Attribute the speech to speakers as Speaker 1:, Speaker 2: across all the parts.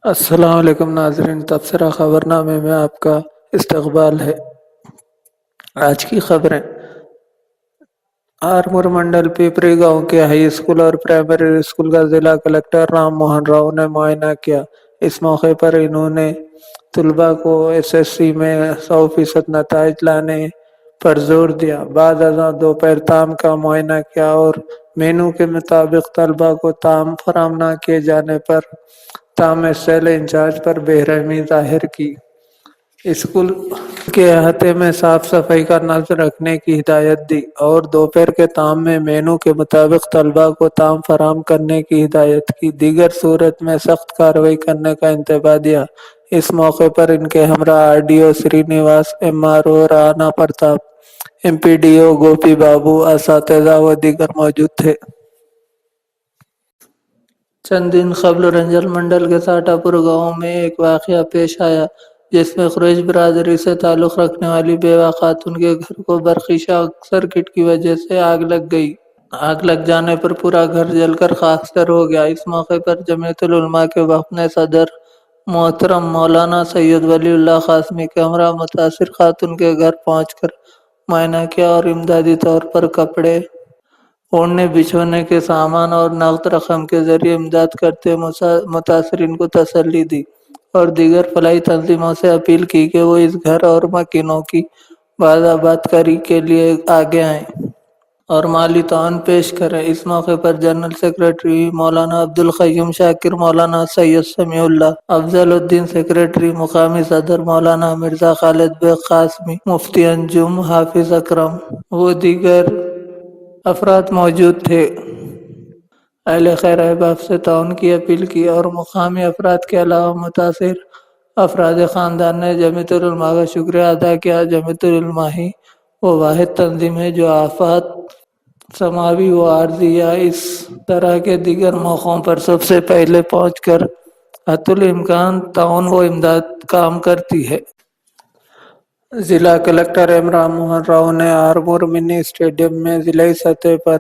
Speaker 1: السلام علیکم ناظرین، تبصرہ خبرنامے میں آپ کا استقبال ہے۔ آج کی خبریں: آرمور منڈل پیپری گاؤں کے ہائی اسکول اور پرائمری اسکول کا ضلع کلکٹر رام موہن راؤ نے معائنہ کیا۔ اس موقع پر انہوں نے طلباء کو SSC میں 100% نتائج لانے پر زور دیا۔ بعد ازاں دوپہر طعام کا معائنہ کیا اور مینو کے مطابق طلباء کو طعام فراہم نہ کیے جانے پر طعام سیل انچارج پر بے رحمی ظاہر کی۔ اسکول کے احاطے میں صاف صفائی کا نظر رکھنے کی ہدایت دی اور دوپہر کے طعام میں مینو کے مطابق طلباء کو طعام فراہم کرنے کی ہدایت کی۔ دیگر صورت میں سخت کارروائی کرنے کا انتباہ دیا۔ اس موقع پر ان کے ہمراہ RDO سری نواس، MRO رانا پرتاپ، MPDO گوپی بابو، اساتذہ و دیگر موجود تھے۔ چند دن قبل رنجل منڈل کے ساٹا پور گاؤں میں ایک واقعہ پیش آیا جس میں قریش برادری سے تعلق رکھنے والی بیوہ خاتون کے گھر کو برقی شارٹ سرکٹ کی وجہ سے آگ لگ گئی۔ آگ لگ جانے پر پورا گھر جل کر خاکستر ہو گیا۔ اس موقع پر جمعیت العلماء کے وفد نے صدر محترم مولانا سید ولی اللہ قاسمی کے ہمراہ متاثر خاتون کے گھر پہنچ کر معائنہ کیا اور امدادی طور پر کپڑے، اوڑھنے بچھونے کے سامان اور نقد رقم کے ذریعے امداد کرتے متاثرین کو تسلی دی اور دیگر فلاحی تنظیموں سے اپیل کی کہ وہ اس گھر اور مکینوں کی بازآباد کاری کے لیے آگے آئیں اور مالی تعاون پیش کریں۔ اس موقع پر جنرل سیکریٹری مولانا عبدالقیوم شاکر، مولانا سید سمیع اللہ افضل الدین سیکریٹری، مقامی صدر مولانا مرزا خالد بیگ قاسمی، مفتی انجم حافظ اکرم و دیگر افراد موجود تھے۔ اہل خیر احباب سے تعاون کی اپیل کی اور مقامی افراد کے علاوہ متاثر افراد خاندان نے جمعیت العلماء کا شکریہ ادا کیا۔ جمعیت العلماء ہی وہ واحد تنظیم ہے جو آفات سماوی و عارضی یا اس طرح کے دیگر موقعوں پر سب سے پہلے پہنچ کر حتی الامکان تعاون و امداد کام کرتی ہے۔ ضلع کلکٹر رام موہن راؤ نے آرمور منی اسٹیڈیم میں ضلعی سطح پر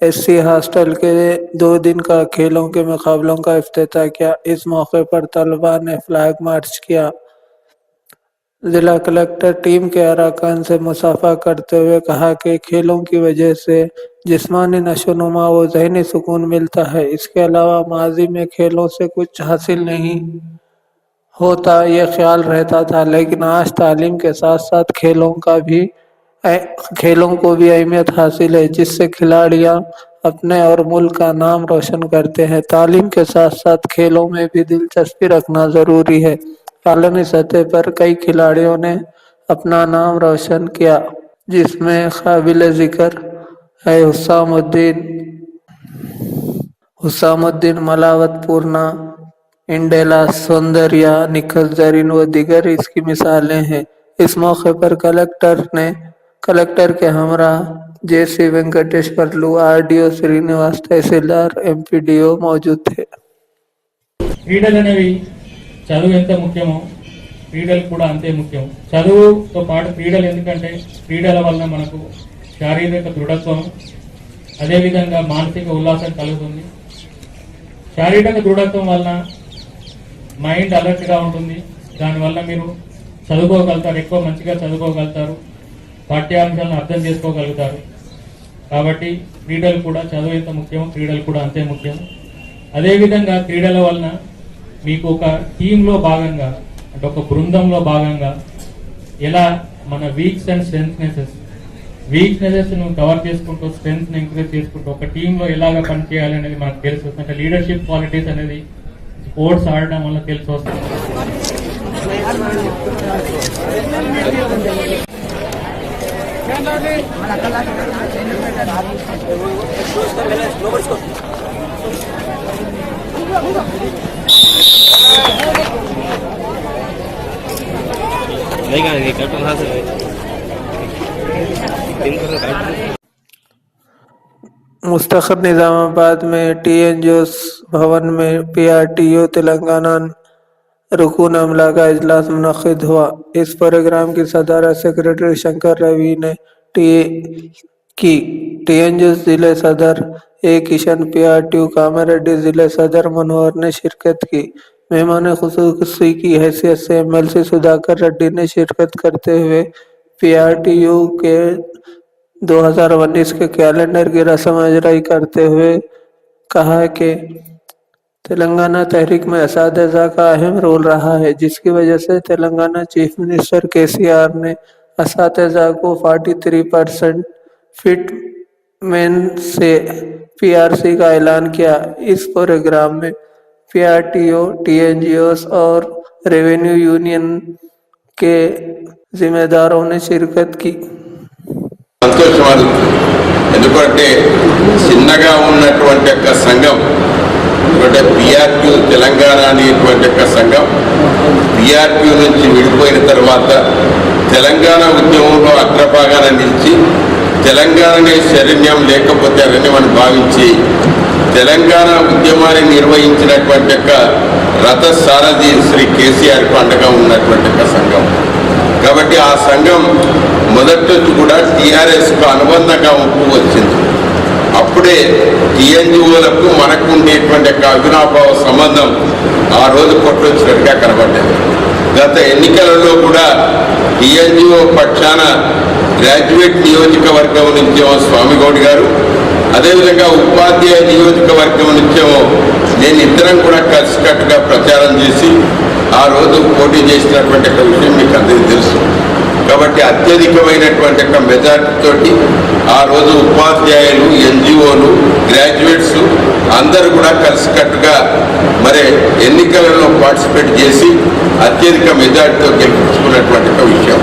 Speaker 1: SC ہاسٹل کے 2 دن کا کھیلوں کے مقابلوں کا افتتاح کیا۔ اس موقع پر طلباء نے فلیگ مارچ کیا۔ ضلع کلکٹر ٹیم کے اراکین سے مصافحہ کرتے ہوئے کہا کہ کھیلوں کی وجہ سے جسمانی نشو و نما و ذہنی سکون ملتا ہے۔ اس کے علاوہ ماضی میں کھیلوں سے کچھ حاصل نہیں ہوتا یہ خیال رہتا تھا، لیکن آج تعلیم کے ساتھ ساتھ کھیلوں کو بھی اہمیت حاصل ہے، جس سے کھلاڑیاں اپنے اور ملک کا نام روشن کرتے ہیں۔ تعلیم کے ساتھ ساتھ کھیلوں میں بھی دلچسپی رکھنا ضروری ہے۔ عالمی سطح پر کئی کھلاڑیوں نے اپنا نام روشن کیا، جس میں قابل ذکر ہے حسام الدین ملاوت پورنا، انڈیلا سوندریا، نکھل زرین و دیگر اس کی مثالیں ہیں۔ اس موقع پر کلکٹر کے ہمراہ JC وینکٹیشورلو، RDO سری نواس، تحصیلدار، MPDO موجود تھے۔
Speaker 2: క్రీడలు అనేవి చదువు ఎంత ముఖ్యమో క్రీడలు కూడా అంతే ముఖ్యం. చదువుతో పాటు క్రీడలు ఎందుకంటే క్రీడల వలన మనకు శారీరక దృఢత్వం, అదేవిధంగా మానసిక ఉల్లాసం కలుగుతుంది. శారీరక దృఢత్వం వలన మైండ్ అలర్ట్గా ఉంటుంది. దానివల్ల మీరు చదువుకోగలుగుతారు, ఎక్కువ మంచిగా చదువుకోగలుగుతారు, పాఠ్యాంశాలను అర్థం చేసుకోగలుగుతారు. కాబట్టి క్రీడలు కూడా చదువు ఎంత ముఖ్యమో క్రీడలు కూడా అంతే ముఖ్యం. అదేవిధంగా క్రీడల వలన మీకు ఒక టీంలో భాగంగా, అంటే ఒక బృందంలో భాగంగా ఎలా మన వీక్నెసెస్ ను కవర్ చేసుకుంటూ స్ట్రెంగ్త్ ని ఎంకరేజ్ చేసుకుంటూ ఒక టీంలో ఎలాగ పనిచేయాలి అనేది మనకు తెలిసి వస్తుంది. అంటే లీడర్షిప్ క్వాలిటీస్ అనేది స్పోర్ట్స్ ఆడడం వల్ల తెలిసి వస్తుంది.
Speaker 1: مستقر نظام آباد میں TN جوس بھون میں PRTO تلنگانہ رکن عملہ کا اجلاس منعقد ہوا۔ اس پروگرام کی صدارت سیکریٹری شنکر روی نے کی۔ TN جوس ضلع صدر A کشن، PRTO کاماریڈی ضلع صدر منوہر نے شرکت کی۔ مہمان خصوصی کی حیثیت سے MLC سدھاکر ریڈی نے شرکت کرتے ہوئے PRTU کے 2019 کے کیلنڈر کی رسم اجرائی کرتے ہوئے کہا کہ تلنگانہ تحریک میں اساتذہ کا اہم رول رہا ہے، جس کی وجہ سے تلنگانہ چیف منسٹر KCR نے اساتذہ کو 43% فٹ مین سے PRC کا اعلان کیا۔ اس پروگرام میں PRTO، TNGOs اور ریونیو یونین کے ذمہ داروں نے شرکت کی۔
Speaker 3: సంతోషం ఎందుకంటే చిన్నగా ఉన్నటువంటి ఒక సంఘం అంటే PRTU తెలంగాణ అనేటువంటి ఒక సంఘం PRTU నుంచి విడిపోయిన తర్వాత తెలంగాణ ఉద్యమంలో అగ్రభాగాన నిలిచి తెలంగాణనే శరణ్యం లేకపోతే అరణ్యమని భావించి తెలంగాణ ఉద్యమాన్ని నిర్వహించినటువంటి ఒక రథసారథి శ్రీ KCR పండుగ ఉన్నటువంటి ఒక సంఘం కాబట్టి ఆ సంఘం మొదటి నుంచి కూడా TRSకు అనుబంధంగా ఉంటూ వచ్చింది। అప్పుడే TNGOలకు మనకు ఉండేటువంటి అవినాభావ సంబంధం ఆ రోజు కొట్టొచ్చినట్టుగా కనబడ్డది। గత ఎన్నికలలో కూడా TNGO పక్షాన గ్రాడ్యుయేట్ నియోజకవర్గం నుంచేమో స్వామిగౌడ్ గారు, అదేవిధంగా ఉపాధ్యాయ నియోజకవర్గం నుంచేమో నేను ఇద్దరం కూడా కలిసికట్టుగా ప్రచారం చేసి ఆ రోజు పోటీ చేసినటువంటి ఒక విషయం మీకు అందరికీ తెలుసు। కాబట్టి అత్యధికమైనటువంటి ఒక మెజార్టీ తోటి ఆ రోజు ఉపాధ్యాయులు, NGOలు, గ్రాడ్యుయేట్స్ అందరూ కూడా కలిసికట్టుగా మరి ఎన్నికలలో పార్టిసిపేట్ చేసి అత్యధిక మెజార్టీతో గెలుచుకున్నటువంటి ఒక విషయం।